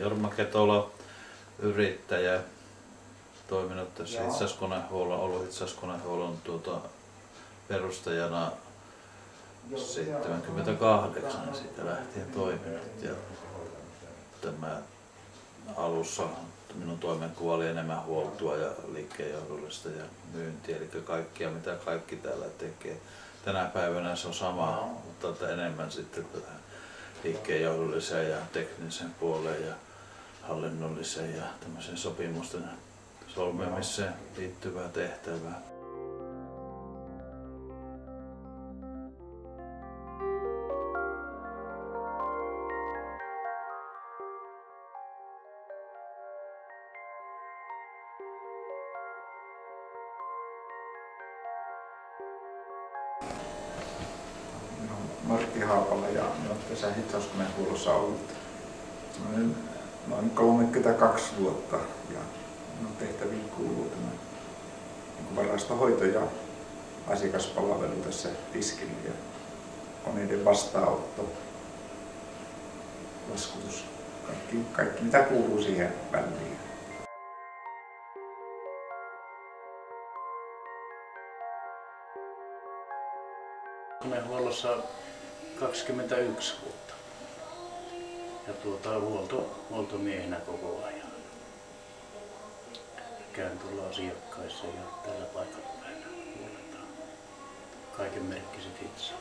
Jorma Ketola, yrittäjä, toiminut tässä ollut itsaskonehuollon perustajana 78 ja siitä lähtien toiminut. Ja tämä alussa minun toimenkuva oli enemmän huoltoa ja liikkeenjohdollista ja myyntiä, eli kaikkia mitä kaikki täällä tekee. Tänä päivänä se on sama, mutta enemmän sitten liikkeenjohdolliseen ja tekniseen puoleen ja hallinnolliseen ja tämmöiseen sopimusten solmimiseen liittyvää tehtävää. Martti Haapala ja olen tässä itsaskonehuollossa ollut noin 32 vuotta ja minun tehtäviin kuuluu tämä varastohoito ja asiakaspalvelu tässä tiskillä ja koneiden vastaanotto, laskutus, kaikki mitä kuuluu siihen väliin. Huollossa 21 vuotta ja huoltomiehenä koko ajan. Käyn tuolla asiakkaissa ja täällä paikalla huoletaan kaiken merkkiset itse.